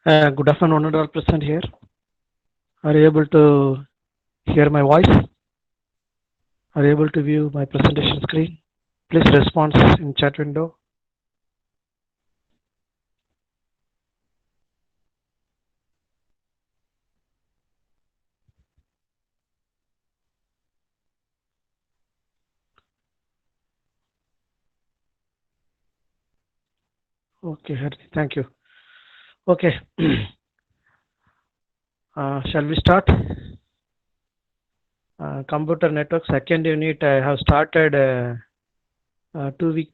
Good afternoon, all present here. Are you able to hear my voice? Are you able to view my presentation screen? Please respond in chat window. Okay, Hari, thank you. Okay, shall we start? Computer network second unit. I have started 2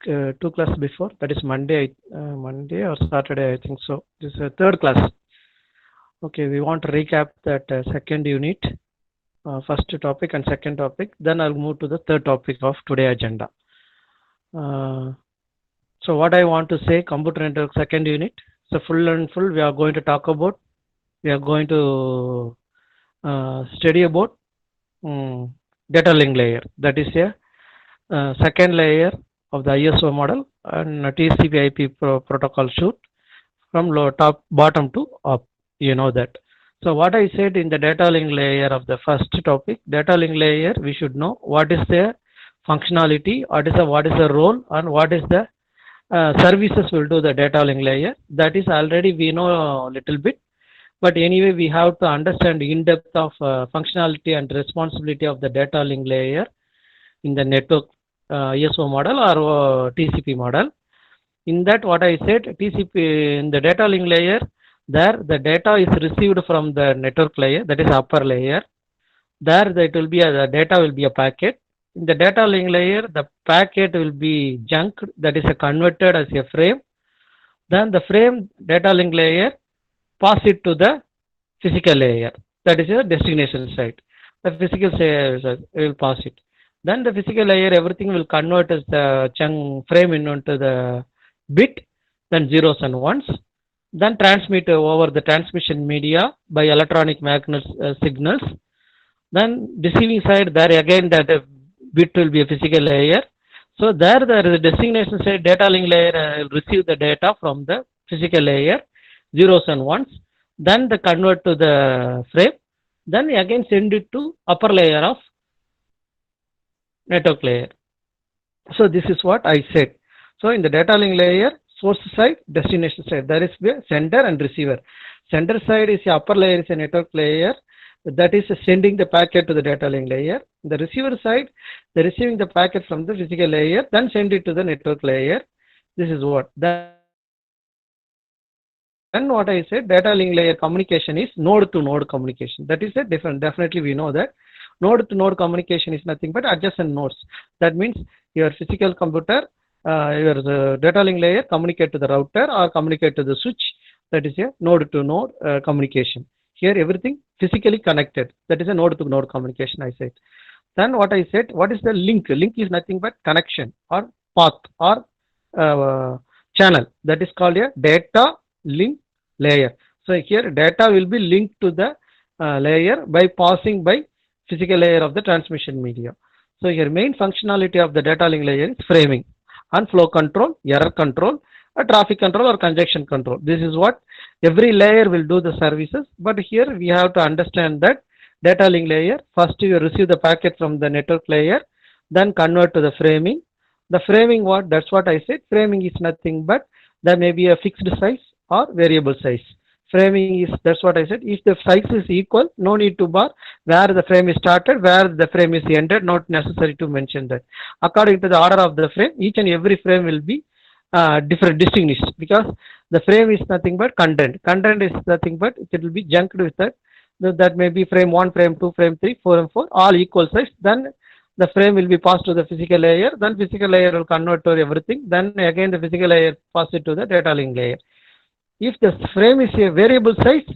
class before. That is Monday or Saturday, I think so. This is a third class. Okay, we want to recap that second unit, first topic and second topic. Then I'll move to the third topic of today agenda. So what I want to say, computer network second unit. So full and full, we are going to talk about. We are going to study about data link layer. That is a second layer of the ISO model and TCP/IP protocol suite from top bottom to up. You know that. So what I said in the data link layer of the first topic, data link layer, we should know what is the functionality, what is the role, and what is the services will do the data link layer. That is already we know a little bit, but anyway we have to understand in depth of functionality and responsibility of the data link layer in the network ISO model or TCP model. In that what I said, TCP in the data link layer, there the data is received from the network layer, that is upper layer. There it will be the data will be a packet. In the data link layer, the packet will be junked, that is converted as a frame. Then the frame data link layer pass it to the physical layer, that is a destination site. The physical layer will pass it. Then the physical layer, everything will convert as the chunk frame into the bit, then zeros and ones. Then transmit over the transmission media by electronic magnet signals. Then receiving side, there again that bit will be a physical layer. So there is a destination side data link layer will receive the data from the physical layer, zeros and ones. Then the convert to the frame. Then again send it to upper layer of network layer. So this is what I said. So in the data link layer, source side, destination side, there is the sender and receiver. Sender side is the upper layer, is a network layer, that is sending the packet to the data link layer. The receiver side, the receiving the packet from the physical layer, then send it to the network layer. This is what. Then what I said, data link layer communication is node to node communication. That is a different. Definitely we know that node to node communication is nothing but adjacent nodes. That means your physical computer, your data link layer communicate to the router or communicate to the switch. That is a node to node communication. Here everything physically connected. That is a node to node communication, I said. Then what I said, what is the link? Link is nothing but connection or path or channel. That is called a data link layer. So here data will be linked to the layer by passing by physical layer of the transmission media. So here main functionality of the data link layer is framing and flow control, error control, traffic control or congestion control. This is what every layer will do the services, but here we have to understand that data link layer, first you receive the packet from the network layer, then convert to the framing. The framing, what, that's what I said, framing is nothing but there may be a fixed size or variable size. Framing is, that's what I said, if the size is equal, no need to bar where the frame is started, where the frame is ended, not necessary to mention that. According to the order of the frame, each and every frame will be different, distinguished, because the frame is nothing but content. Content is nothing but it will be junked with that. That may be frame 1, frame 2, frame 3, 4 and 4, all equal size. Then the frame will be passed to the physical layer, then physical layer will convert to everything, then again the physical layer pass it to the data link layer. If the frame is a variable size,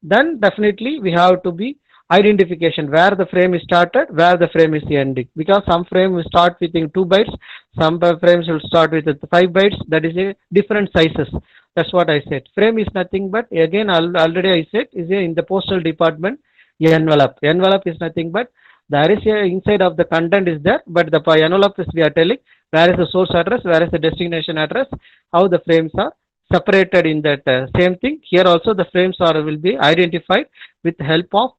then definitely we have to be identification where the frame is started, where the frame is ending, because some frame will start with 2 bytes, some frames will start with 5 bytes, that is a different sizes. That's what I said. Frame is nothing but, again already I said, is in the postal department envelope. Envelope is nothing but there is a inside of the content is there, but the envelope is we are telling where is the source address, where is the destination address, how the frames are separated in that same thing. Here also the frames are will be identified with help of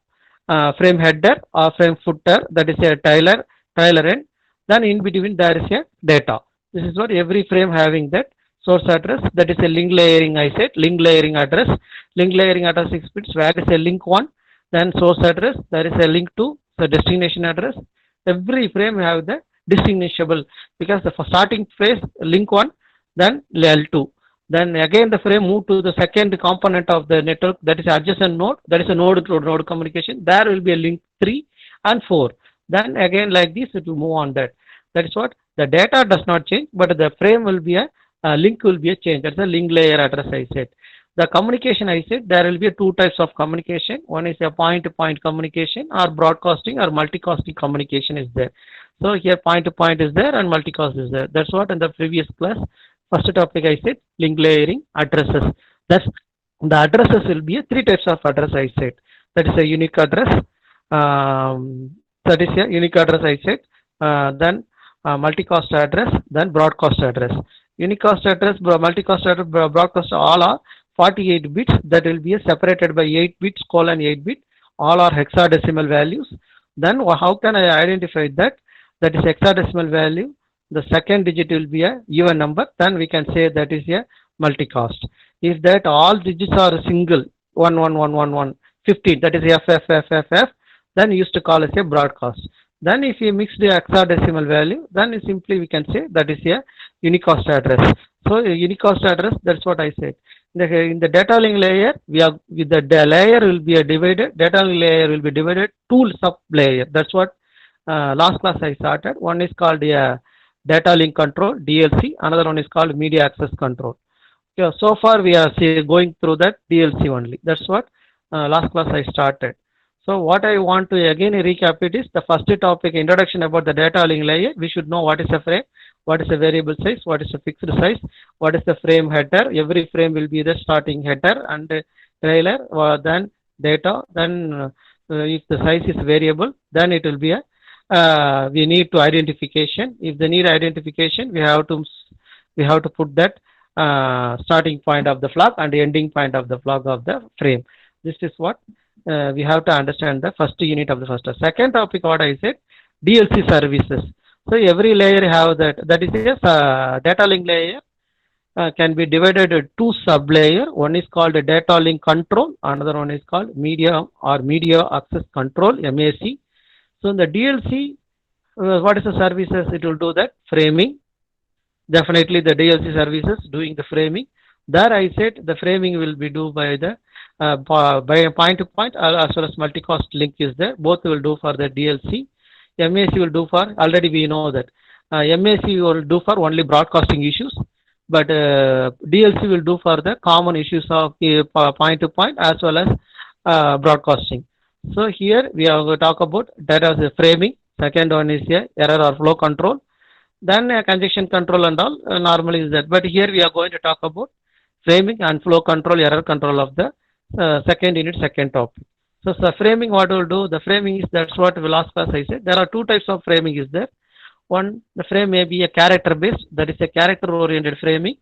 frame header or frame footer, that is a trailer end. Then in between there is a data. This is what every frame having that source address, that is a link layering. I said link layering address. Link layering address 6 bits. Where is a link 1, then source address, there is a link 2, the destination address. Every frame have the distinguishable, because the starting phrase link 1, then L2. Then again the frame move to the second component of the network, that is adjacent node, that is a node to node communication. There will be a link 3 and 4. Then again like this it will move on that. That is what the data does not change, but the frame will be a link will be a change. That's a link layer address I said. The communication I said there will be two types of communication. One is a point-to-point communication, or broadcasting or multicasting communication is there. So here point-to-point is there and multicast is there. That's what in the previous class, first topic I said link layering addresses. That's the addresses will be a three types of address I said. That is a unique address. That is a unique address I said. Then multicast address, then broadcast address. Unicast address, multicast address, broadcast, all are 48 bits. That will be separated by 8 bits colon 8 bit. All are hexadecimal values. Then how can I identify that? That is hexadecimal value. The second digit will be a even number. Then we can say that is a multicast. If that all digits are single, 15, that is FFFFF, then used to call as a broadcast. Then if you mix the hexadecimal value, then simply we can say that is a unicast address. So unicast address, that's what I said. In the data link layer, we are with the layer will be a divided. Data link layer will be divided two sub layer. That's what last class I started. One is called data link control (DLC). Another one is called media access control. Okay, so far we are going through that DLC only. That's what last class I started. So what I want to again recap it is the first topic, introduction about the data link layer. We should know what is a frame, what is a variable size, what is a fixed size, what is the frame header. Every frame will be the starting header and trailer, then data. Then if the size is variable, then it will be a we need to identification. If they need identification, we have to put that starting point of the flag and ending point of the flag of the frame. This is what we have to understand the first unit of the first. Second topic, what I said, DLC services. So every layer have that. That is a data link layer can be divided into two sub layer. One is called a data link control. Another one is called media or media access control (MAC). So in the DLC, what is the services? It will do that framing. Definitely the DLC services doing the framing. There I said the framing will be do by the by a point to point as well as multicast link is there. Both will do for the DLC. MAC will do for, already we know that MAC will do for only broadcasting issues, but DLC will do for the common issues of point to point as well as broadcasting. So here we are going to talk about data framing. Second one is error or flow control. Then congestion control and all normally is that. But here we are going to talk about framing and flow control, error control of the second unit, second topic. So framing, what will do? The framing is, that's what last class I said. There are two types of framing is there. One, the frame may be a character based, that is a character oriented framing,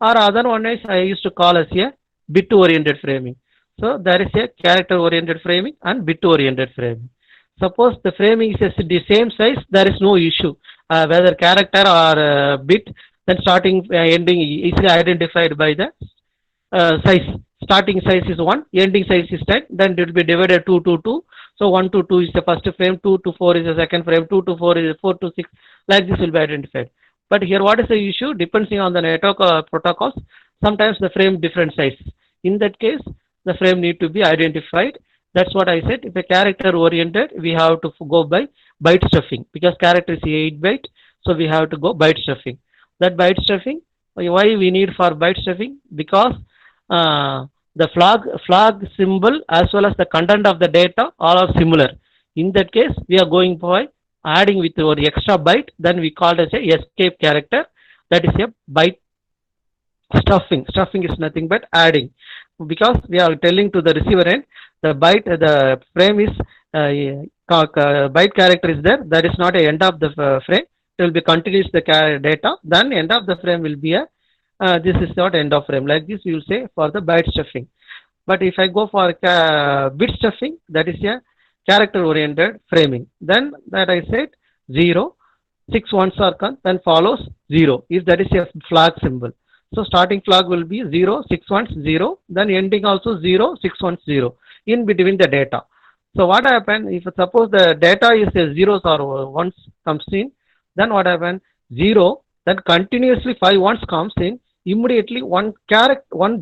or other one is I used to call as a bit oriented framing. So there is a character oriented framing and bit oriented framing. Suppose the framing is the same size, there is no issue whether character or bit, then starting ending easily identified by the size. Starting size is 1, ending size is 10, then it will be divided 2 to 2. So 1 to 2 is the first frame, 2 to 4 is the second frame, 2 to 4 is 4 to 6, like this will be identified. But here what is the issue? Depending on the network protocols, sometimes the frame different size. In that case, the frame need to be identified. That's what I said. If a character oriented, we have to go by byte stuffing, because character is 8 byte, so we have to go byte stuffing. That byte stuffing, why we need for byte stuffing? Because the flag symbol as well as the content of the data all are similar. In that case, we are going by adding with our extra byte, then we call it as a escape character. That is a byte stuffing. Stuffing is nothing but adding, because we are telling to the receiver end the byte, the frame is byte character is there. That is not a end of the frame. It will be continuous the data. Then end of the frame will be a this is not end of frame. Like this, you will say for the byte stuffing. But if I go for bit stuffing, that is a character oriented framing. Then that I said 0, 6 ones are come, then follows 0. If that is a flag symbol. So starting flag will be 0, 6 ones, 0. Then ending also 0, 6 ones, 0 in between the data. So what happen if suppose the data is a zeros or ones comes in, then what happen? 0, then continuously 5 ones comes in, immediately one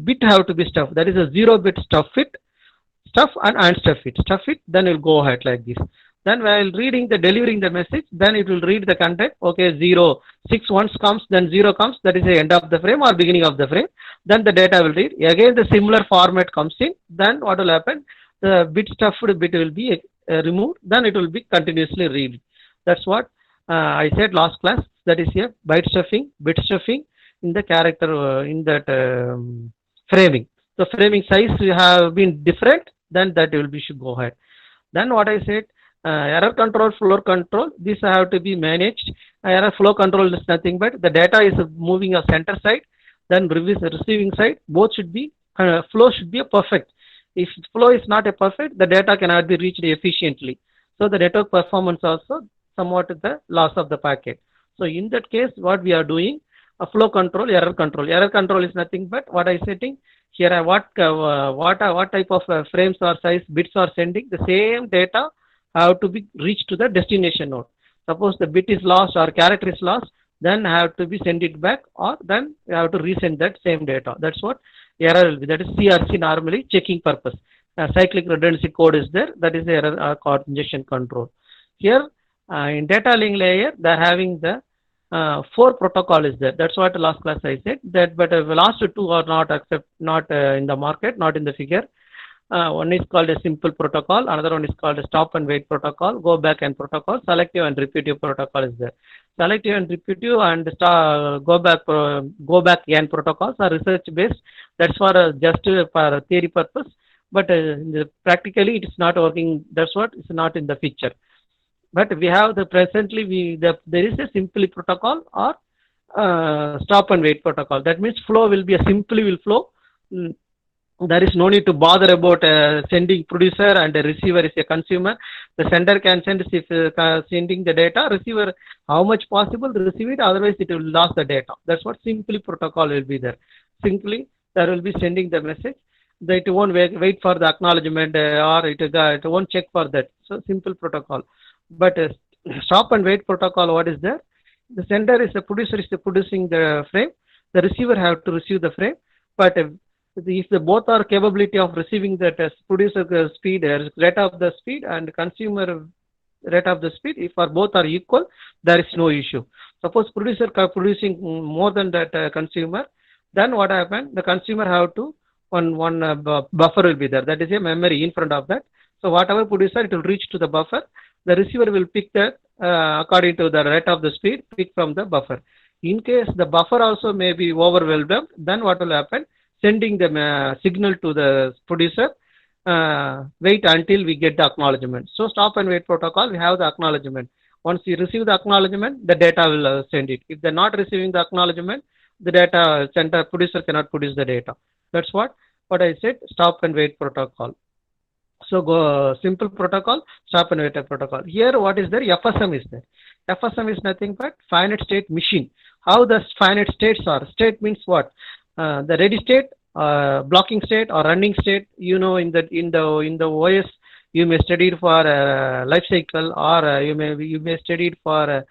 bit have to be stuffed. That is a 0 bit stuff and unstuff it. Stuff it, then it will go ahead like this. Then while delivering the message, then it will read the content. Okay, 0, 6 ones comes, then 0 comes. That is the end of the frame or beginning of the frame. Then the data will read. Again, the similar format comes in. Then what will happen? The bit stuffed bit will be removed. Then it will be continuously read. That's what I said last class. That is a byte stuffing, bit stuffing in the character in that framing. The framing size have been different. Then that will be should go ahead. Then what I said, error control, flow control, these have to be managed. Error flow control is nothing but the data is moving a center side, then receiving side, both should be, flow should be a perfect. If flow is not a perfect, the data cannot be reached efficiently. So the network performance also somewhat the loss of the packet. So in that case, what we are doing, a flow control, error control. Error control is nothing but what I setting here. What type of frames or size bits are sending? The same data have to be reached to the destination node. Suppose the bit is lost or character is lost, then have to be send it back, or then you have to resend that same data. That's what error will be. That is CRC normally checking purpose. Cyclic redundancy code is there. That is the error congestion control. Here in data link layer, they are having the 4 protocol is there. That's what last class I said. That but the last 2 are not in the market, not in the figure. One is called a simple protocol, another one is called a stop and wait protocol, go back and protocol, selective and repetitive protocol is there. Selective and repetitive and go back and protocols are research based. That's for just for theory purpose, but practically it is not working. That's what is not in the picture. But we have there is a simply protocol or stop and wait protocol. That means flow will be a simply will flow. There is no need to bother about sending producer and the receiver is a consumer. The sender can send sending the data, receiver how much possible receive it, otherwise it will lose the data. That's what simply protocol will be there. Simply there will be sending the message. That it won't wait for the acknowledgement or it won't check for that. So simple protocol. But stop and wait protocol, what is there? The sender is the producer is producing the frame. The receiver have to receive the frame. But if the both are capability of receiving the producer speed, rate of the speed and consumer rate of the speed, if both are equal, there is no issue. Suppose producer producing more than that consumer, then what happen? The consumer have to one buffer will be there. That is a memory in front of that. So whatever producer, it will reach to the buffer. The receiver will pick that according to the rate of the speed, pick from the buffer. In case the buffer also may be overwhelmed, then what will happen? Sending the signal to the producer, wait until we get the acknowledgement. So stop and wait protocol, we have the acknowledgement. Once you receive the acknowledgement, the data will send it. If they're not receiving the acknowledgement, the data center producer cannot produce the data. That's what I said, stop and wait protocol. So go simple protocol, stop and wait protocol. Here what is there? FSM is there. FSM is nothing but finite state machine. How the finite states are? State means what? The ready state, blocking state or running state. You know, in the OS you may study it for life cycle, or you may study it for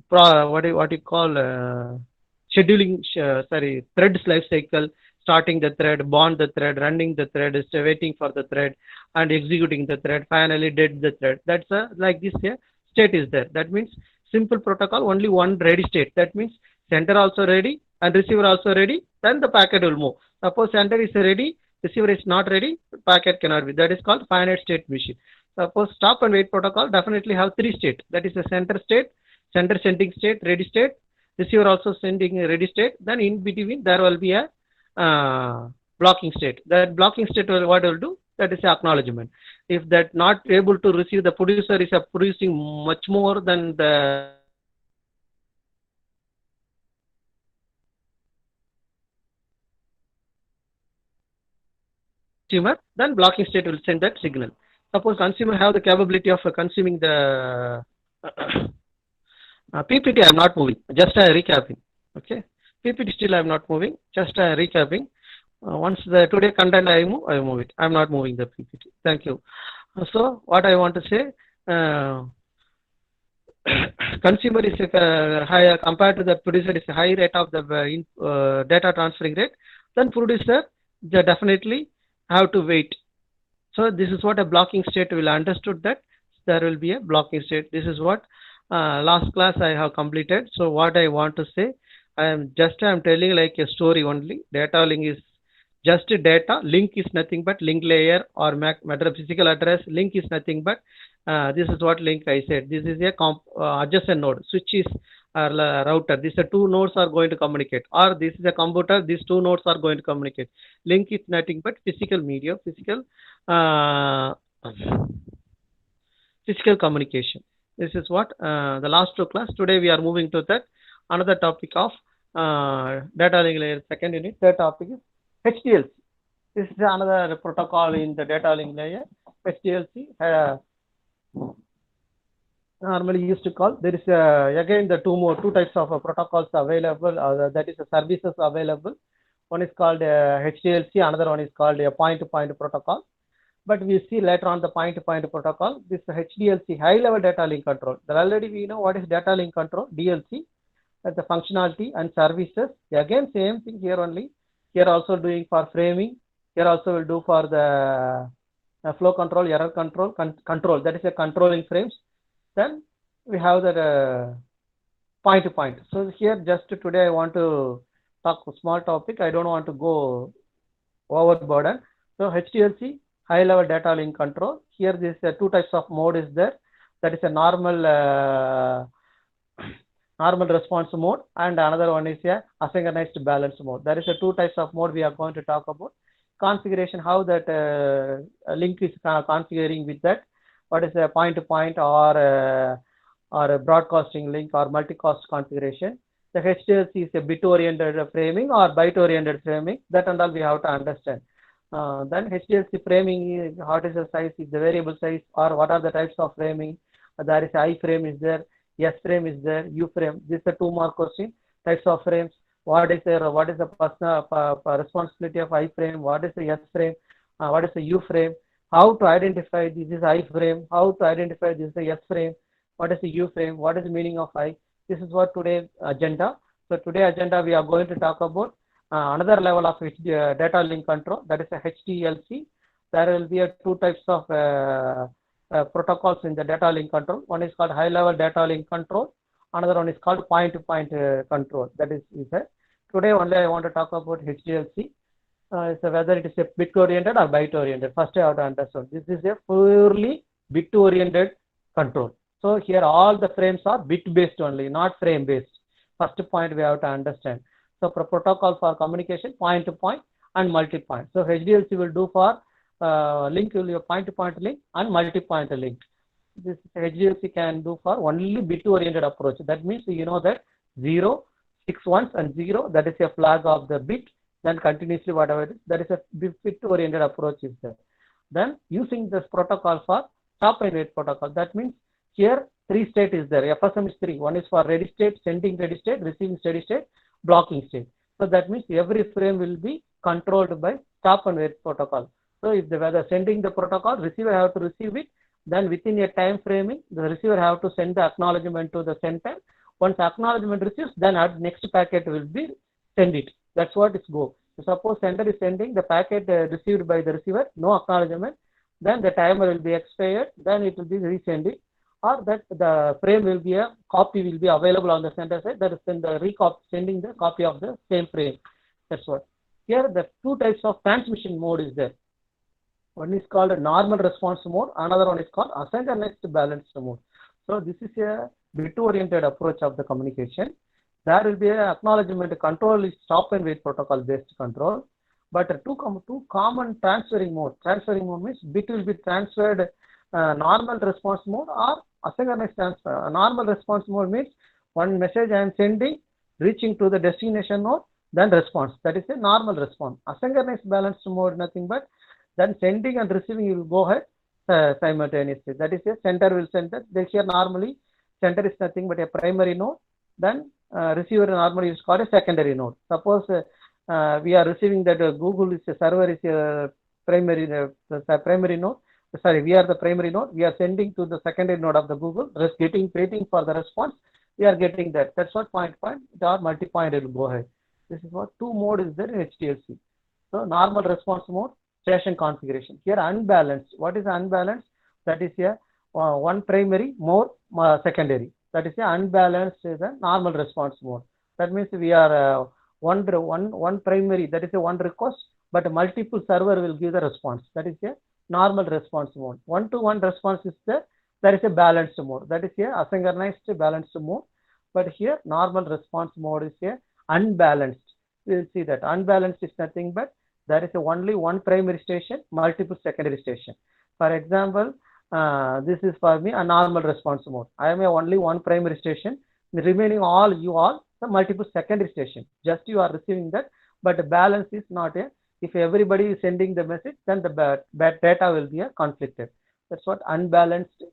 what you call scheduling. Threads life cycle. Starting the thread, bond the thread, running the thread, waiting for the thread, and executing the thread, finally dead the thread. That's like this here. State is there. That means simple protocol, only one ready state. That means sender also ready and receiver also ready, then the packet will move. Suppose sender is ready, receiver is not ready, packet cannot be. That is called finite state machine. Suppose stop and wait protocol definitely have 3 states. That is the center state, sender sending state, ready state, receiver also sending a ready state. Then in between there will be a blocking state. That blocking state will what will do? That is acknowledgement. If that not able to receive, the producer is producing much more than the consumer, then blocking state will send that signal. Suppose consumer have the capability of consuming the PPT, I am not moving, just recapping. Okay, PPT still I am not moving, just recapping. Once the today content I move it. I am not moving the PPT. Thank you. So what I want to say, consumer is higher compared to the producer is a high rate of the data transferring rate. Then producer they definitely have to wait. So this is what a blocking state will understood, that there will be a blocking state. This is what last class I have completed. So what I want to say, I am telling like a story only. Data link is just data. Link is nothing but link layer or physical address. Link is nothing but this is what link I said. This is a adjacent node. Switch is router. These are two nodes are going to communicate, or this is a computer. These two nodes are going to communicate. Link is nothing but physical media, physical communication. This is what the last two class. Today we are moving to that another topic of data link layer second unit. Third topic is HDLC. This is another protocol in the data link layer. HDLC normally used to call. There is again the two types of protocols available. That is services available. One is called HDLC. Another one is called a point-to-point protocol. But we see later on the point-to-point protocol. This HDLC, high-level data link control. Already we know what is data link control, DLC, the functionality and services. Again, same thing here only. Here also doing for framing. Here also will do for the flow control, error control, control. That is a controlling frames. Then we have that point-to-point. So here just today I want to talk a small topic. I don't want to go overburden. So HDLC, high-level data link control. Here this two types of mode is there. That is a normal response mode, and another one is a asynchronized balance mode. There is a two types of mode we are going to talk about. Configuration, how that link is configuring with that. What is a point-to-point or a broadcasting link or multicast configuration. The HDLC is a bit-oriented framing or byte-oriented framing. That and all we have to understand. Then HDLC framing is what is the size, is the variable size, or what are the types of framing. There is I frame is there, S frame is there, U frame. These are two more questions. Types of frames. What is the personal responsibility of I frame? What is the S frame? What is the U frame? How to identify this is I frame? How to identify this is the S frame? What is the U frame? What is the meaning of I? This is what today's agenda. So today agenda we are going to talk about another level of data link control, that is a HDLC. There will be two types of protocols in the data link control. One is called high level data link control. Another one is called point-to-point control. That is it. Today only I want to talk about HDLC. So whether it is a bit oriented or byte oriented. First I have to understand this is a purely bit oriented control. So here all the frames are bit based only, not frame based. First point we have to understand. So for protocol for communication, point-to-point and multi-point. So HDLC will do for link will be a point-to-point link and multi-point link. This HDLC can do for only bit-oriented approach. That means you know that 0, 6 ones and 0, that is a flag of the bit. Then continuously whatever it is, that is a bit-oriented approach is there. Then using this protocol for stop and wait protocol. That means here 3 state is there. FSM is 3. One is for ready state, sending ready state, receiving steady state, blocking state. So that means every frame will be controlled by stop and wait protocol. So if the whether sending the protocol, receiver have to receive it, then within a time framing, the receiver have to send the acknowledgement to the sender. Once acknowledgement receives, then next packet will be send it. That's what it's go. So suppose sender is sending the packet received by the receiver, no acknowledgement, then the timer will be expired, then it will be resended, or that the frame will be a copy will be available on the sender side, that is then the sending the copy of the same frame. That's what. Here the two types of transmission mode is there. One is called a normal response mode, another one is called asynchronous balanced mode. So this is a bit-oriented approach of the communication. There will be an acknowledgement control is stop and wait protocol based control, but two common transferring mode. Transferring mode means bit will be transferred normal response mode or asynchronous transfer. Normal response mode means one message I am sending reaching to the destination node, then response. That is a normal response. Asynchronous balanced mode nothing but Then sending and receiving will go ahead simultaneously. That is a sender will send that. Here normally sender is nothing but a primary node. Then receiver normally is called a secondary node. Suppose we are receiving that Google is a server is a primary primary node. Sorry, we are the primary node. We are sending to the secondary node of the Google, waiting for the response. We are getting that. That's what point or multi-point will go ahead. This is what two mode is there in HDLC. So normal response mode, station configuration. Here unbalanced. What is unbalanced? That is a one primary, more secondary. That is a unbalanced is a normal response mode. That means we are one primary. That is a one request, but multiple server will give the response. That is a normal response mode. One-to-one response is there. That is a balanced mode. That is a asynchronized balanced mode. But here normal response mode is a unbalanced. We will see that unbalanced is nothing but there is only one primary station, multiple secondary station. For example, this is for me a normal response mode. I am only one primary station. The remaining all the multiple secondary station. Just you are receiving that, but the balance is not a. If everybody is sending the message, then the bad data will be conflicted. That's what unbalanced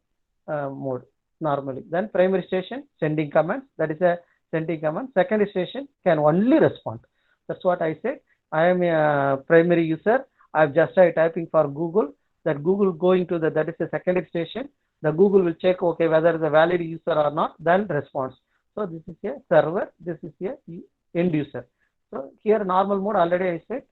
mode normally. Then primary station sending commands. That is a sending command. Secondary station can only respond. That's what I said. I am a primary user. I've just tried typing for Google. That Google going to that is a secondary station. The Google will check okay whether the valid user or not. Then response. So this is a server. This is a end user. So here normal mode already I said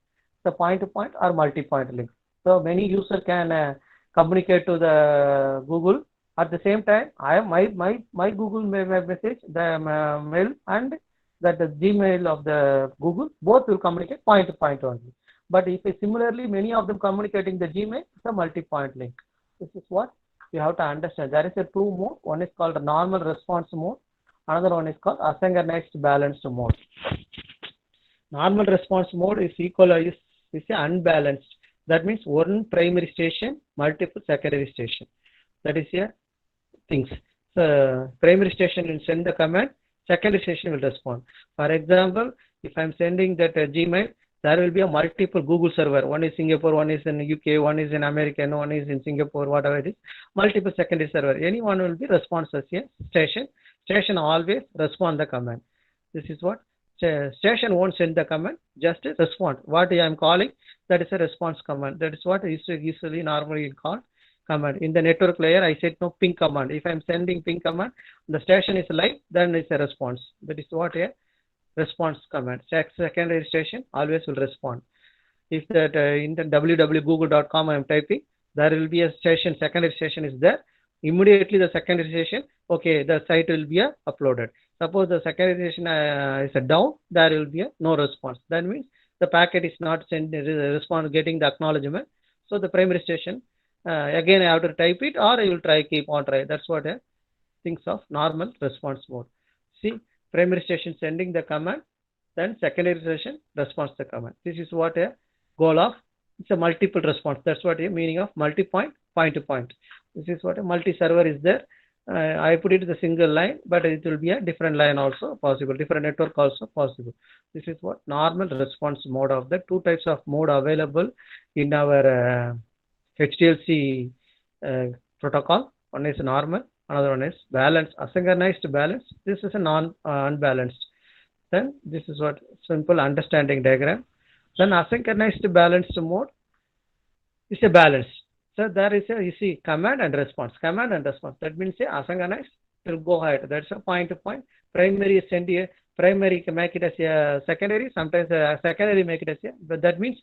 the point-to-point or multi-point link. So many user can communicate to the Google. At the same time, I have my Google message, the mail and that the Gmail of the Google, both will communicate point-to-point only. But if similarly many of them communicating the Gmail, it's a multi-point link. This is what you have to understand. There is a two mode. One is called normal response mode. Another one is called asynchronized balanced mode. Normal response mode is is unbalanced. That means one primary station, multiple secondary station. That is a things. So primary station will send the command, secondary station will respond. For example, if I'm sending that Gmail, there will be a multiple Google server. One is Singapore, one is in UK, one is in America, and one is in Singapore, whatever it is. Multiple secondary server. Anyone will be response as a station. Station always respond the command. This is what station won't send the command, just respond. What I am calling, that is a response command. That is what is usually normally called command. In the network layer, I said no ping command. If I'm sending ping command, the station is live, then it's a response. That is what a response command. Secondary station always will respond. If that in the www.google.com I am typing, there will be a station, secondary station is there. Immediately the secondary station, okay, the site will be uploaded. Suppose the secondary station is down, there will be no response. That means the packet is not response getting the acknowledgement. So the primary station, again I have to type it, or I will keep on try. That's what thinks of normal response mode. See, primary station sending the command, then secondary station responds the command. This is what a goal of. It's a multiple response. That's what a meaning of multi-point, point-to-point. This is what a multi-server is there. I put it the single line, but it will be a different line also possible, different network also possible. This is what normal response mode of the two types of mode available in our HDLC protocol. One is normal, another one is balanced, asynchronized balance. This is a unbalanced. Then this is what simple understanding diagram. Then asynchronized balanced mode is a balance. So there is a, you see, command and response. Command and response. That means asynchronized will go ahead. That's a point-to-point. Primary send a primary can make it as a secondary. Sometimes a secondary make it as a. But that means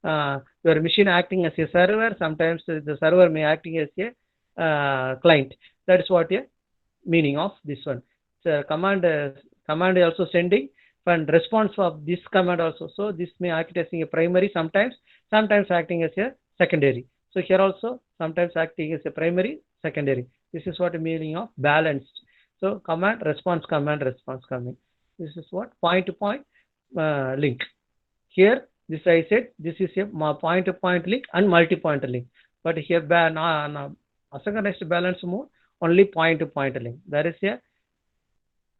your machine acting as a server. Sometimes the server may acting as a client. That is what a meaning of this one. So command also sending and response of this command also. So this may act as a primary sometimes acting as a secondary. So here also sometimes acting as a primary, secondary. This is what the meaning of balanced. So command, response coming. This is what point-to-point link. Here, this I said, this is a point-to-point link and multi-point link. But here, asynchronized balance mode, only point-to-point link. There is a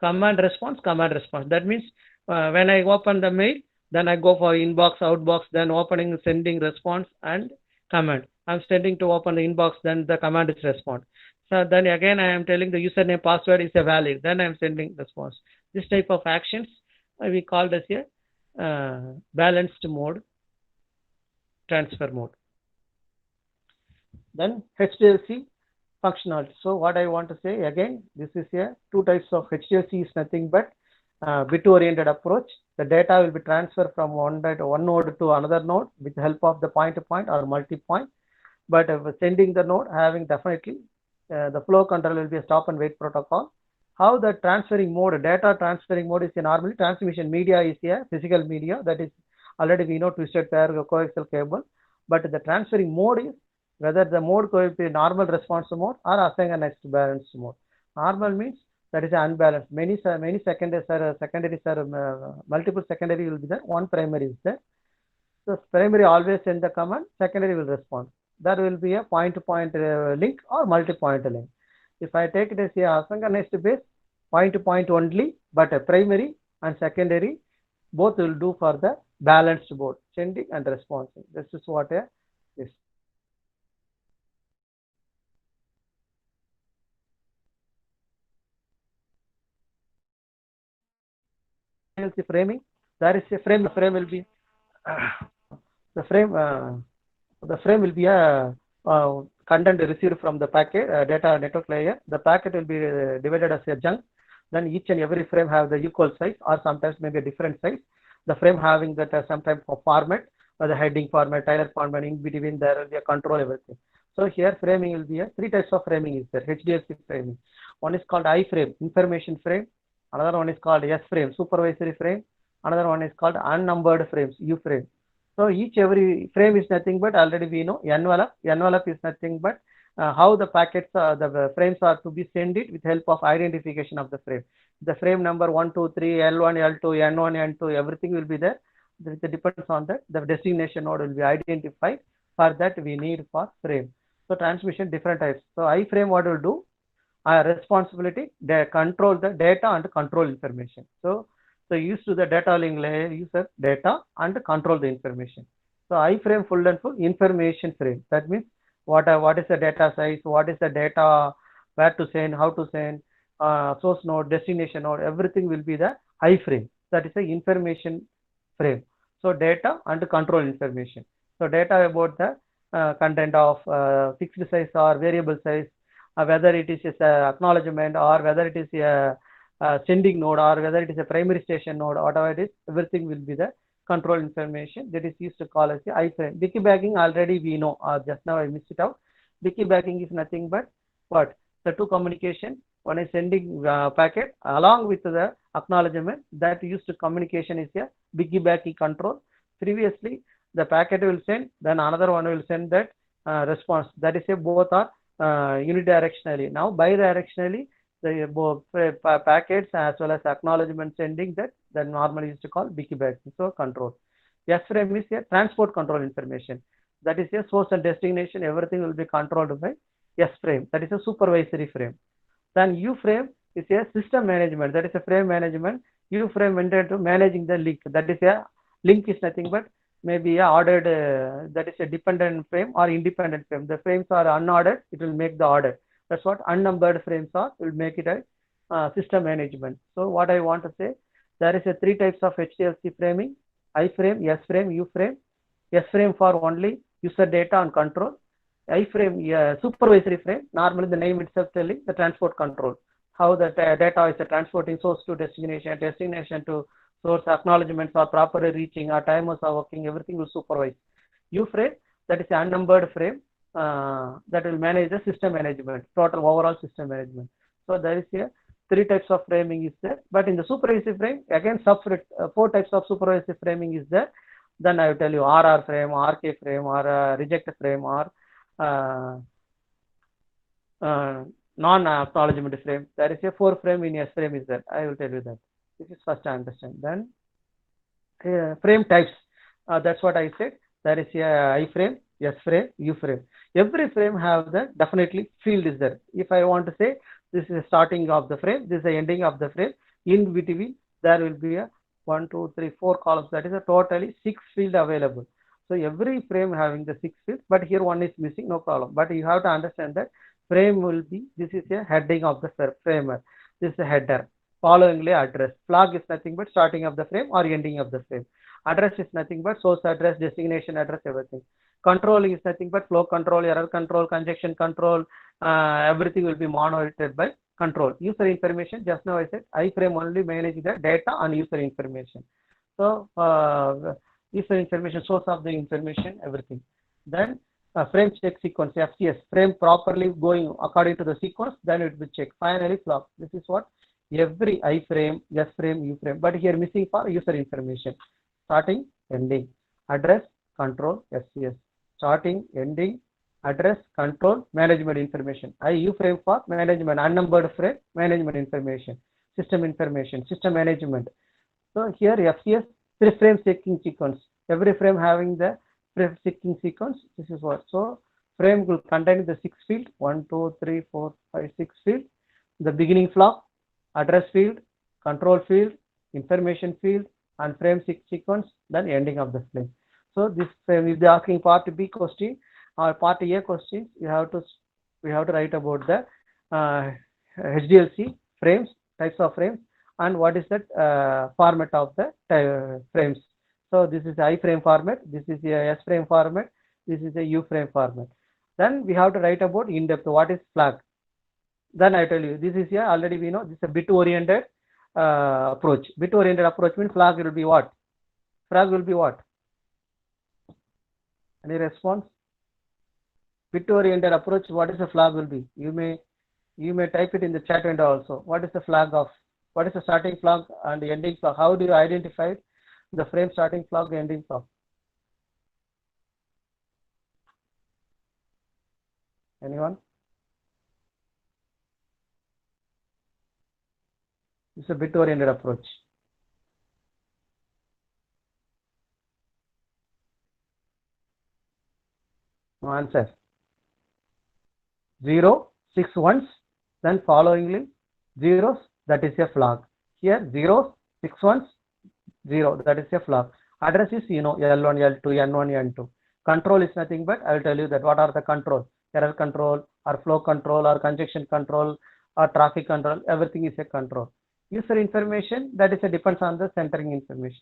command response. That means when I open the mail, then I go for inbox, outbox, then opening, sending, response, and command. I'm sending to open the inbox, then the command is respond. So then again I am telling the username password is a valid, then I'm sending response. This type of actions we called as a balanced mode transfer mode. Then HDLC functionality. So what I want to say again, this is a two types of HDLC is nothing but bit oriented approach. The data will be transferred from one node to another node with the help of the point to point or multi point. But sending the node having definitely the flow control will be a stop and wait protocol. How the transferring mode, data transferring mode is normally transmission media is a physical media, that is already we know twisted pair coaxial cable. But the transferring mode is whether the mode could be normal response mode or asynchronous balanced mode. Normal means that is unbalanced. Many secondaries are multiple secondary will be there. One primary is there. So primary always send the command, secondary will respond. There will be a point-to-point link or multi-point link. If I take it as a asynchronous base, point-to-point only, but a primary and secondary both will do for the balanced mode, sending and responding. This is what is. The framing, there is a frame. The frame will be the frame will be a content received from the packet data network layer. The packet will be divided as a chunk. Then each and every frame have the equal size or sometimes maybe a different size. The frame having that sometimes format, the heading format, Taylor format, in between there will be a control everything. So here framing will be a three types of framing is there. HDFC framing. One is called I frame, information frame. Another one is called S frame, supervisory frame. Another one is called unnumbered frames, U frame. So each every frame is nothing but already we know envelope. Envelope is nothing but how the packets, the frames are to be sent it with help of identification of the frame. The frame number 1, 2, 3, L1, L2, N1, N2, everything will be there. It depends on that. The destination node will be identified. For that we need for frame. So transmission different types. So I frame what will do? Responsibility, they control the data and control information. So used to the data link layer, user data and control the information. So I frame full and full information frame. That means what is the data size, what is the data, where to send, how to send, source node, destination node, everything will be the I frame. That is the information frame. So data and control information. So data about the content of fixed size or variable size, whether it is a acknowledgement or whether it is a sending node or whether it is a primary station node, whatever it is, everything will be the control information that is used to call as the iframe. Bicky bagging already we know, just now I missed it out. Bicky bagging is nothing but what? The two communication, one is sending packet along with the acknowledgement, that used to communication is a Bicky bagging control. Previously, the packet will send, then another one will send that response. That is a both are unidirectionally. Now bidirectionally, the both packets as well as acknowledgement sending that normally used to call Bicky bagging. So control. S frame is a transport control information. That is a source and destination. Everything will be controlled by S frame. That is a supervisory frame. Then U frame is a system management. That is a frame management. U frame intended to managing the link. That is a link is nothing but maybe a ordered, that is a dependent frame or independent frame. The frames are unordered, it will make the order. That's what unnumbered frames are, will make it a system management. So what I want to say, there is a three types of HDFC framing: I frame, S frame, U frame. S frame for only user data and control. I frame, supervisory frame, normally the name itself telling the transport control. How the data is transporting source to destination, destination to source, acknowledgements are properly reaching, our timers are working, everything will supervise. U frame, that is an unnumbered frame that will manage the system management, total overall system management. So there is a three types of framing is there, but in the supervisory frame, again four types of supervisory framing is there. Then I will tell you RR frame, RK frame, or reject frame, or non-acknowledgement frame. There is a four frame in S frame is there. I will tell you that. This is first I understand. Then frame types. That's what I said. There is a I frame, S frame, U frame. Every frame have the definitely field is there. If I want to say this is the starting of the frame, this is the ending of the frame. In between there will be a 1, 2, 3, 4 columns. That is a totally 6 field available. So every frame having the 6 fields, but here one is missing, no problem. But you have to understand that frame will be, this is a heading of the framer. This is a header. Followingly address. Flag is nothing but starting of the frame or ending of the frame. Address is nothing but source address, destination address, everything. Control is nothing but flow control, error control, conjunction control, everything will be monitored by control. User information, just now I said iframe only manage the data and user information. So user information, source of the information, everything. Then frame check sequence, FCS, frame properly going according to the sequence, then it will check. Finally flag. This is what every iframe, S frame, U frame, but here missing for user information. Starting, ending, address, control, FCS. Starting, ending, address, control, management information. U frame for management, unnumbered frame, management information, system management. So here FCS, three frame checking sequence. Every frame having the frame checking sequence. This is what. So frame will contain the 6 field, 1, 2, 3, 4, 5, 6 field. The beginning flag, address field, control field, information field, and frame sequence, then ending of the frame. So this frame, if they are asking part B question or part A question, we have to write about the HDLC frames, types of frames, and what is that format of the frames. So this is iframe format, this is a S frame format, this is a U frame format. Then we have to write about in depth what is flag. Then I tell you, this is here already we know this is a bit oriented approach. Bit oriented approach means flag will be what? Flag will be what? Any response? Bit oriented approach, what is the flag will be? You may type it in the chat window also. What is the flag of? What is the starting flag and the ending flag? How do you identify the frame starting flag, ending flag? Anyone? It's a bit oriented approach. No answer. 0, 6 ones, then followingly zeros, that is a flag. Here zeros, 6 ones, 0, that is a flag. Address is L1, L2, N1, N2. Control is nothing but I will tell you that what are the controls. Error control or flow control or conjunction control or traffic control, everything is a control. User information, that is a depends on the centering information.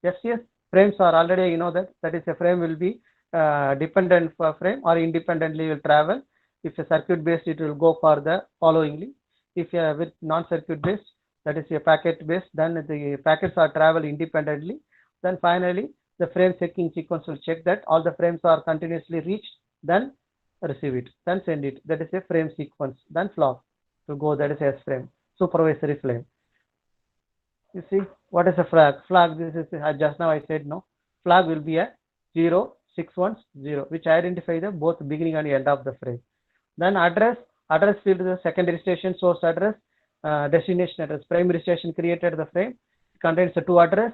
FCS frames are already that is a frame will be dependent for frame or independently will travel. If a circuit based, it will go for the followingly. If with non-circuit based, that is a packet based, then the packets are travel independently. Then finally, the frame checking sequence will check that all the frames are continuously reached, then receive it, then send it. That is a frame sequence. Then flag to go, that is S frame, supervisory frame. You see, what is a flag? Flag, this is just now I said no. Flag will be a 0, 6 ones, 0, which identify the both beginning and end of the frame. Then address field is the secondary station source address, destination address. Primary station created the frame, it contains the 2 address.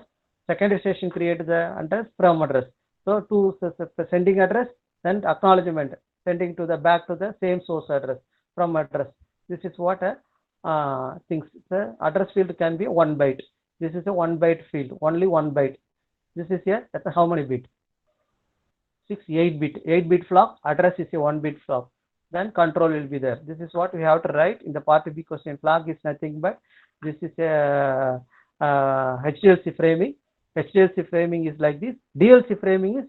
Secondary station created the address from address. So to sending address, then acknowledgement, sending to the back to the same source address from address. This is what things. The address field can be 1 byte. This is a 1 byte field, only 1 byte. This is here, that's how many bit? 8 bit. 8 bit flag. Address is a 1 bit flag. Then control will be there. This is what we have to write in the part B question. Flag is nothing but this is a HDLC framing. HDLC framing is like this. DLC framing is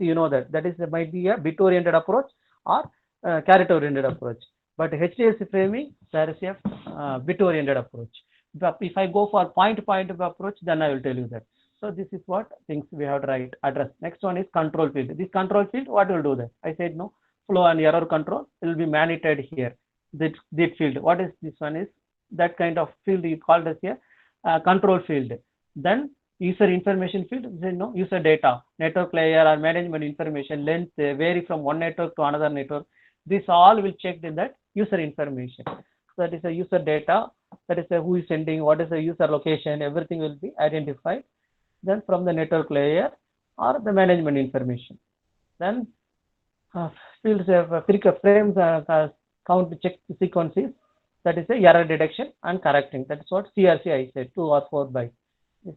that is might be a bit oriented approach or character oriented approach. But HDLC framing, there is a bit oriented approach. But if I go for point approach, then I will tell you that. So this is what things we have to write. Address. Next one is control field. This control field, what will do that? I said no. Flow and error control will be monitored here. This field. What is this one is? That kind of field you called as here control field. Then user information field, user data, network layer or management information, length vary from one network to another network. This all will check in that user information. So that is a user data, that is who is sending, what is the user location, everything will be identified. Then from the network layer or the management information. Then fields of frames count check sequences, that is a error detection and correcting. That is what CRC I said, 2 or 4 bytes. This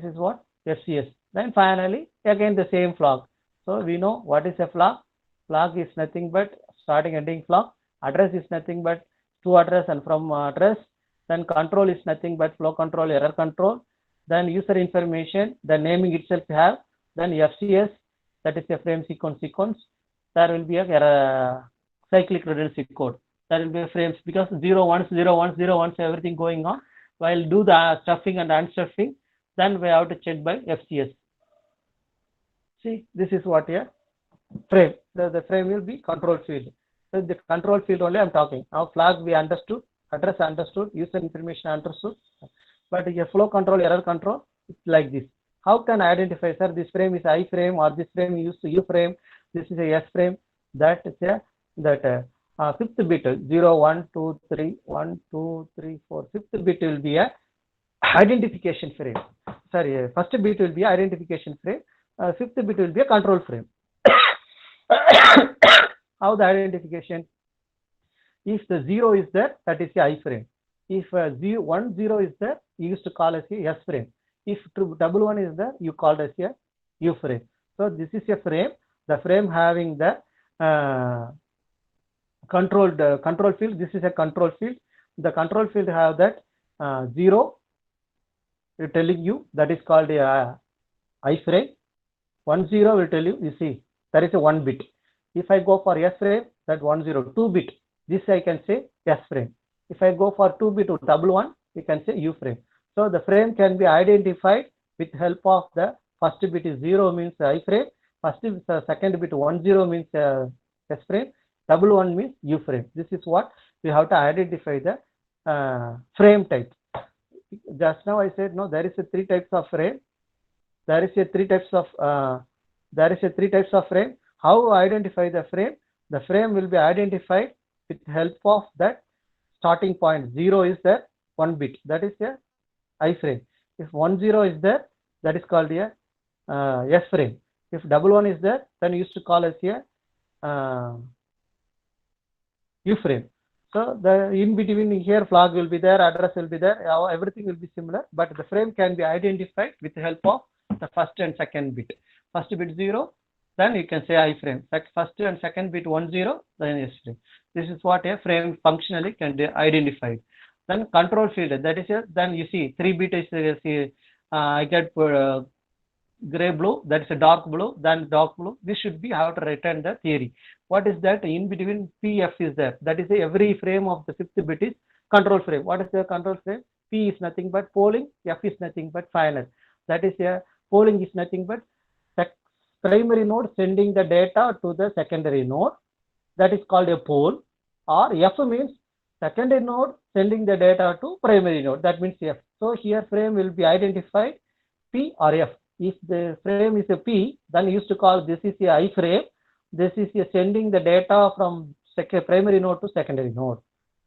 is what FCS. Then finally again the same flag. So we know what is a flag. Flag is nothing but starting ending flag. Address is nothing but to address and from address. Then control is nothing but flow control, error control. Then user information, the naming itself have. Then FCS, that is a frame sequence. There will be a cyclic redundancy code. There will be a frames because 0 1 0 1 0 1 everything going on. While do the stuffing and unstuffing, then we have to check by FCS. See, this is what here frame. The frame will be control field. So the control field only I'm talking. Now flag we understood, address understood, user information understood. But a flow control, error control, it's like this. How can I identify, sir, this frame is I frame or this frame used to U frame, this is a S frame, that is a fifth bit 0 1 2 3 1 2 3 4 fifth bit will be a identification frame. Sorry, first bit will be identification frame, fifth bit will be a control frame. How the identification? If the 0 is there, that is a I frame. If 1 0 is there, you used to call as a S frame. If double 1 is there, you call as a U frame. So this is a frame. The frame having the control field. This is a control field. The control field have that 0. It telling you that is called a I frame. 1 0 will tell you. You see, there is a 1 bit. If I go for S frame, that 1 0 2 bit. This I can say S frame. If I go for 2 bit to double 1, you can say U frame. So the frame can be identified with help of the first bit is 0 means I frame, second bit 1 0 means S frame, double 1 means U frame. This is what we have to identify the frame type. Just now I said no, there is a 3 types of frame. There is a 3 types of frame. How identify the frame? The frame will be identified with help of that starting point. 0 is the 1 bit, that is a I frame. If 1 0 is there, that is called a S frame. If double 1 is there, then you used to call as a U frame. So the in between here flag will be there, address will be there, everything will be similar, but the frame can be identified with the help of the first and second bit. First bit 0, then you can say I frame. First and second bit 1 0, then S frame. This is what a frame functionally can be identified. Then control field, that is then you see 3 bit is I get gray blue, that is a dark blue, then dark blue. This should be how to return the theory. What is that? In between PF is there. That is every frame of the fifth bit is control frame. What is the control frame? P is nothing but polling, F is nothing but final. That is polling is nothing but primary node sending the data to the secondary node. That is called a poll. Or F means secondary node sending the data to primary node. That means F. So here frame will be identified P or F. If the frame is a P, then you used to call this is a I frame. This is a sending the data from primary node to secondary node.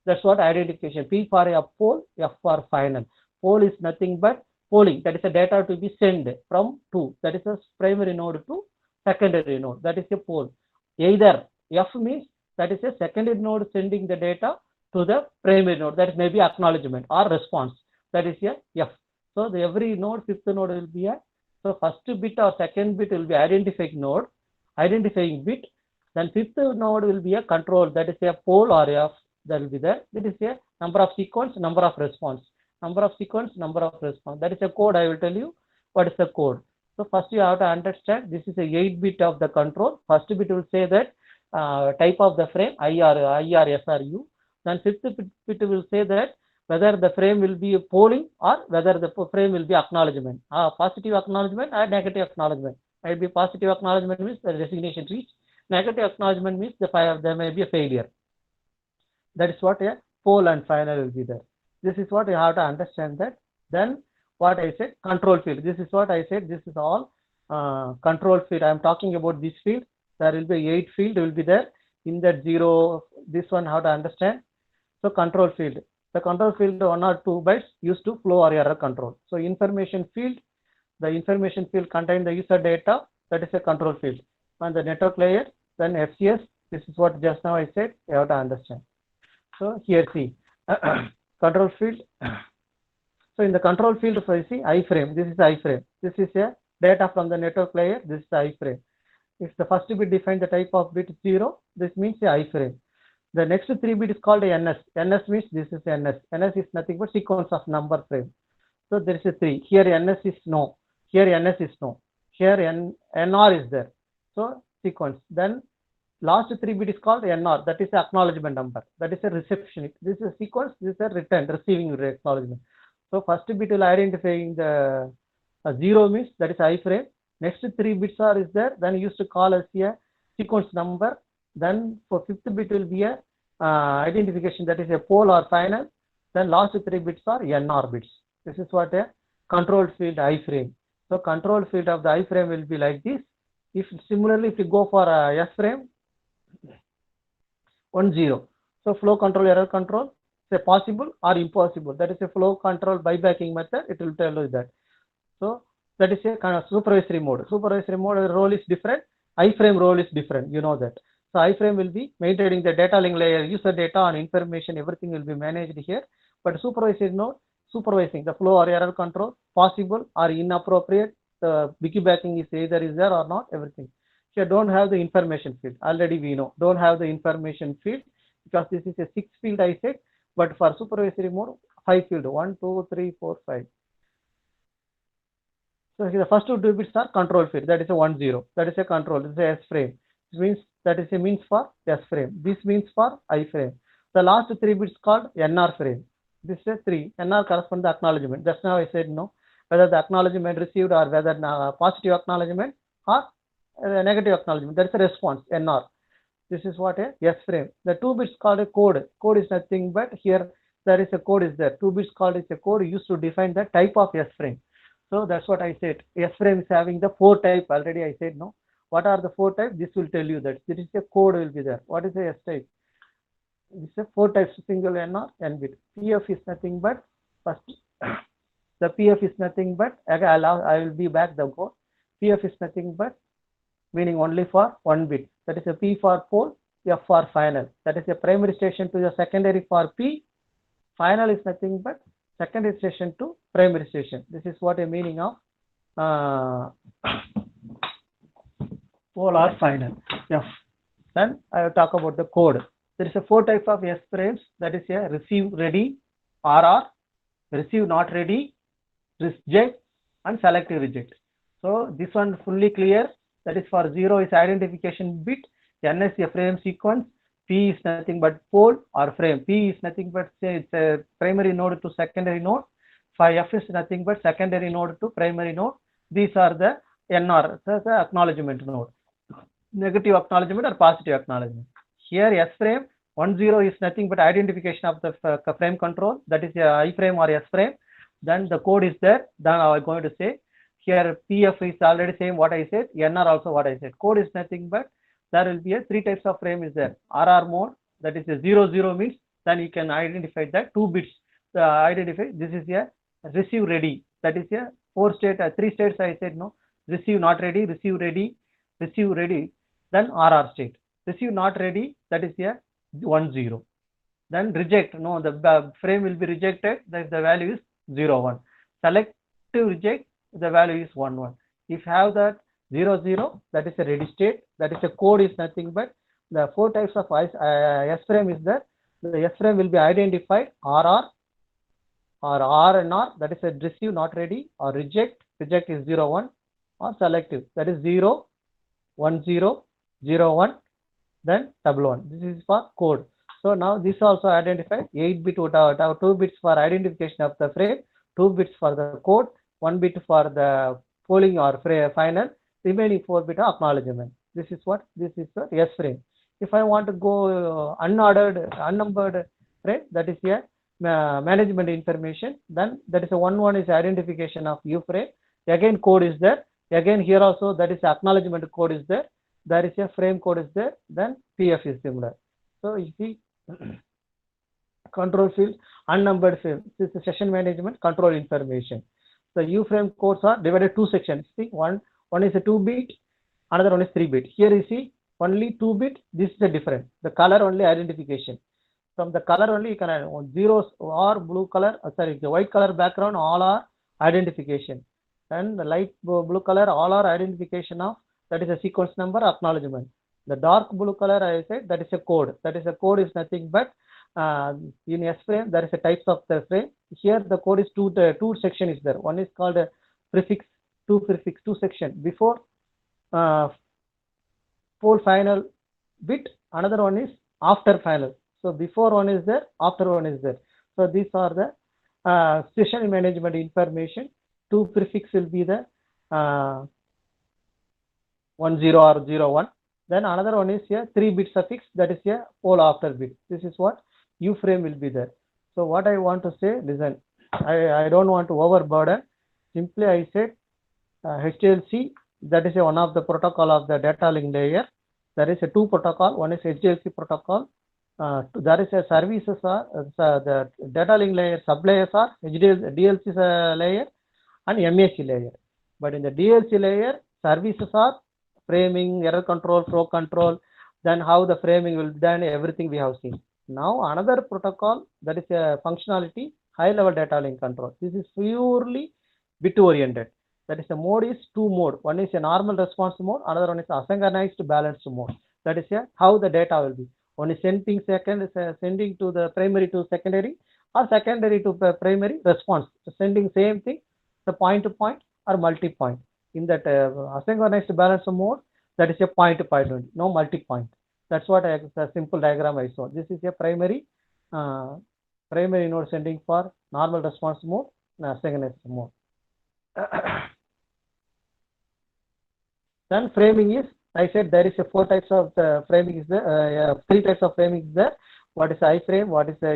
That's what identification. P for a poll, F for final. Poll is nothing but polling. That is a data to be sent from to. That is a primary node to secondary node. That is a poll. Either F means that is a secondary node sending the data to the primary node. That is maybe acknowledgement or response. That is a F. So the every node, fifth node will be a, so first bit or second bit will be identifying bit. Then fifth node will be a control. That is a poll or F. That will be there. That is a number of sequence, number of response. Number of sequence, number of response. That is a code. I will tell you what is the code. So first you have to understand this is a 8 bit of the control. First bit will say that type of the frame I or S or U. Then fifth bit will say that whether the frame will be polling or whether the frame will be acknowledgement. Positive acknowledgement or negative acknowledgement. Might be positive acknowledgement means the resignation reached. Negative acknowledgement means there may be a failure. That is what a poll and final will be there. This is what you have to understand that. Then what I said, control field. This is what I said. This is all control field. I am talking about this field. There will be 8 field will be there. In that 0, this one how to understand. So control field. The control field 1 or 2 bytes used to flow or error control. So information field. The information field contain the user data. That is a control field. On the network layer, then FCS. This is what just now I said. You have to understand. So here see control field. So in the control field, so you see I frame. This is I frame. This is a data from the network layer. This is I frame. If the first bit defines the type of bit 0, this means a iframe. The next 3 bit is called a NS. NS means this is NS. NS is nothing but sequence of number frame. So there is a 3. Here NS is no. Here NS is no. Here NR is there. So sequence. Then last 3 bit is called NR. That is the acknowledgement number. That is a reception. This is a sequence. This is a return, receiving acknowledgement. So first bit will identifying the 0 means that is iframe. Next 3 bits are is there. Then used to call as a sequence number. Then for 5th bit will be a identification, that is a pole or final. Then last 3 bits are NR bits. This is what a control field iframe. So control field of the iframe will be like this. If similarly, if you go for a S frame, 1 0. So flow control, error control, say possible or impossible. That is a flow control bypacking method. It will tell you that. So that is a kind of supervisory mode. Supervisory mode role is different. iframe role is different. You know that. So iframe will be maintaining the data link layer, user data and information. Everything will be managed here. But supervisory node, supervising the flow or error control, possible or inappropriate. The piggybacking is either is there or not. Everything. Here don't have the information field. Already we know. Don't have the information field because this is a 6 field I said. But for supervisory mode, 5 field. 1, 2, 3, 4, 5. So the first 2 bits are control field. That is a 1 0. That is a control. This is a S frame. This means that is a means for S frame. This means for I frame. The last 3 bits called NR frame. This is a 3. NR corresponds to acknowledgement. Just now I said no. Whether the acknowledgement received or whether positive acknowledgement or negative acknowledgement. That is a response, NR. This is what a S frame. The 2 bits called a code. Code is nothing but here there is a code is there. 2 bits called is a code used to define the type of S frame. So that's what I said. S frame is having the 4 type. Already I said no. What are the 4 types? This will tell you that. There is a code will be there. What is the S type? This is a 4 types, single NR, N bit. PF is nothing but first. The PF is nothing but I will be back the code. PF is nothing but meaning only for 1 bit. That is a P for pole, F for final. That is a primary station to the secondary for P. Final is nothing but secondary station to primary station. This is what a meaning of pole or final. F. Then I will talk about the code. There is a 4 types of S frames. That is a receive ready, RR, receive not ready, reject, and selective reject. So this one fully clear. That is for 0 is identification bit. N is a frame sequence. P is nothing but pole or frame. P is nothing but say it's a primary node to secondary node. F is nothing but secondary node to primary node. These are the NR, so the acknowledgement node. Negative acknowledgement or positive acknowledgement. Here S frame 1 0 is nothing but identification of the frame control. That is a I frame or S frame. Then the code is there. Then I am going to say here PF is already same what I said. NR also what I said. Code is nothing but there will be a 3 types of frame is there. RR mode, that is a 0 0 means then you can identify that 2 bits. Identify this is a receive ready. That is a 4 state, 3 states I said no. Receive not ready, receive ready, receive ready. Then RR state. Receive not ready, that is a 1 0. Then reject, no, the frame will be rejected, that the value is 0 1. Selective reject, the value is 1 1. If have that 0 0, that is a ready state. That is a code is nothing but the 4 types of S frame is there. The S frame will be identified RR or R and R, that is a receive not ready, or reject, reject is 0 1, or selective, that is 0 1 0 0 1, then double 1. This is for code. So now this also identified 8 bit 2 bits for identification of the frame, 2 bits for the code, 1 bit for the polling or final, remaining 4 bit acknowledgement. This is what this is the S frame. If I want to go unordered, unnumbered frame, that is a management information. Then that is a 1 1 is identification of U frame. Again code is there. Again here also that is acknowledgement code is there. There is a frame code is there. Then PF is similar. So you see control field, unnumbered field. This is session management control information. The U frame codes are divided 2 sections. See one is a 2 bit, another one is 3 bit. Here you see only 2 bit. This is a different. The color only identification. From the color only you can add zeros or blue color. Sorry, the white color background all are identification. And the light blue color all are identification of that is a sequence number, acknowledgement. The dark blue color I said that is a code. That is a code is nothing but in S frame there is a types of the frame. Here the code is two section is there. One is called a prefix, two section before full final bit. Another one is after final. So before one is there, after one is there. So these are the session management information. Two prefix will be the 10 or 01. Then another one is here 3 bit suffix, that is here poll after bit. This is what U frame will be there. So what I want to say, listen, I don't want to overburden. Simply I said HDLC, that is one of the protocol of the data link layer. There is a two protocol. One is HDLC protocol. There is a services are the data link layer sublayers are DLC layer and MAC layer. But in the DLC layer, services are framing, error control, flow control, then how the framing will be done, everything we have seen. Now another protocol, that is a functionality, high level data link control. This is purely bit oriented. That is the mode is two mode. One is a normal response mode, another one is asynchronized balanced mode. That is how the data will be. One is sending sending to the primary to secondary, or secondary to primary response. So sending same thing, the point to point or multi point. In that asynchronized balance mode, that is a point to point only, no multi point. That's what a simple diagram I saw. This is a primary node sending for normal response mode and asynchronous mode. Then framing is, I said there is a four types of framing is there, three types of framing is there. What is I frame, what is the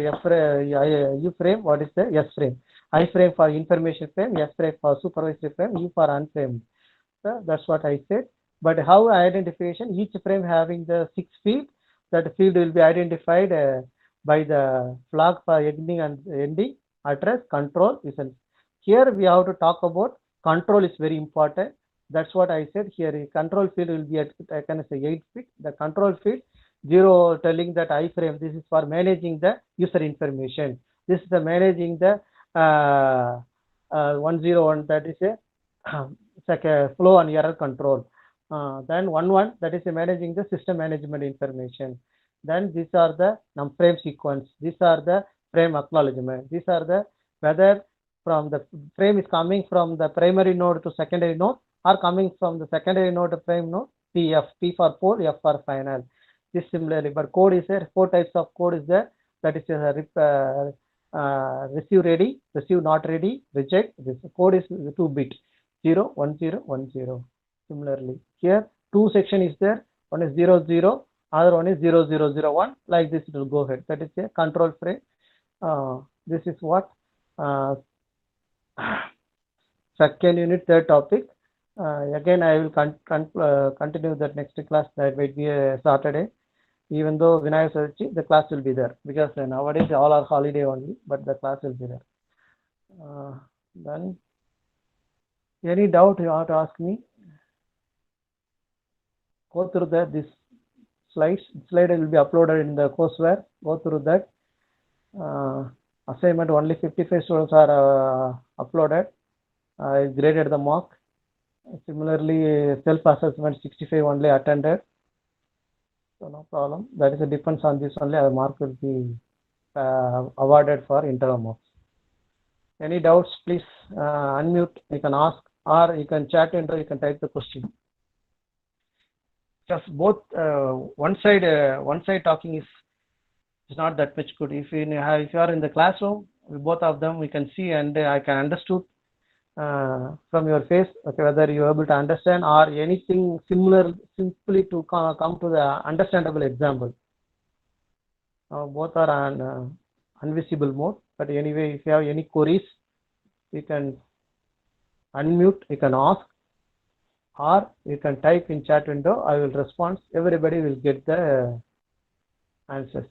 U frame, what is the S frame. I frame for information frame, S frame for supervisory frame, U for unframed. So that's what I said. But how identification, each frame having the 6 field, that field will be identified by the flag for beginning and ending, address, control. Here we have to talk about control is very important. That's what I said here. Control field will be at, I can say 8 feet. The control field 0 telling that I frame. This is for managing the user information. This is the managing the 101. That is a flow and error control. Then 11, that is managing the system management information. Then these are the frame sequence. These are the frame acknowledgement. These are the whether from the frame is coming from the primary node to secondary node, or coming from the secondary node to prime node. PF, P for poll, F for final. This similarly, but code is there. 4 types of code is there. That is receive ready, receive not ready, reject. This code is 2 bit 0, 1, 0, 1, 0. Similarly, here 2 section is there. One is 0, 0. Other one is 0, 0, 0, 1. Like this, it will go ahead. That is a control frame. This is what second unit, third topic. Again, I will continue that next class. That might be a Saturday. Even though Vinayak Chaturthi, the class will be there, because nowadays all are holiday only, but the class will be there. Then any doubt you want to ask me? Go through this slide will be uploaded in the courseware. Go through that. Assignment only 55 students are uploaded. I graded the mark. Similarly, self-assessment 65 only attended. So no problem. That is a difference on this only. Our mark will be awarded for internal marks. Any doubts, please unmute. You can ask, or you can chat and you can type the question. Just both one side talking is not that much good. If you are in the classroom, both of them we can see, and I can understood from your face, okay, whether you are able to understand or anything similar, simply to come to the understandable example. Both are on invisible mode, but anyway, if you have any queries, you can unmute, you can ask, or you can type in chat window. I will respond. Everybody will get the answers.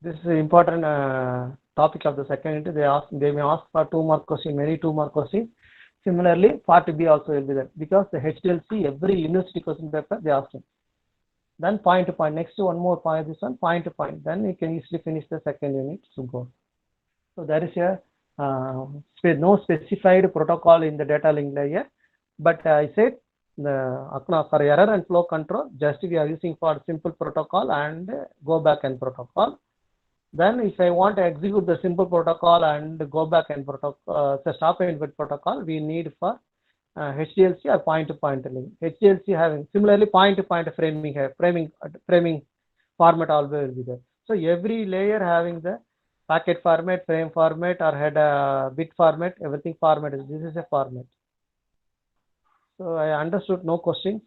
This is an important topic of the second unit. They may ask for 2 mark question, many 2 mark questions. Similarly, part B also will be there, because the HDLC, every university question paper they ask them. Then point to point. Next one more point. This one point to point. Then you can easily finish the second unit. So go. So there is a no specified protocol in the data link layer, but I said for error and flow control, just we are using for simple protocol and go back and protocol. Then if I want to execute the simple protocol and go back and protocol, the stop and wait protocol, we need for HDLC or point-to-point link. HDLC having similarly point-to-point framing format always will be there. So every layer having the packet format, frame format, or head bit format, everything format is this is a format. So I understood. No questions.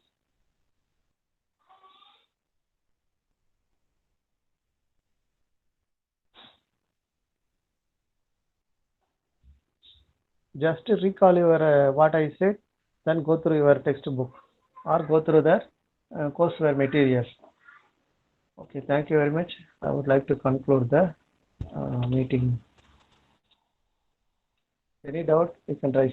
Just recall your what I said, then go through your textbook or go through the courseware materials. Okay, thank you very much. I would like to conclude the meeting. Any doubt you can raise.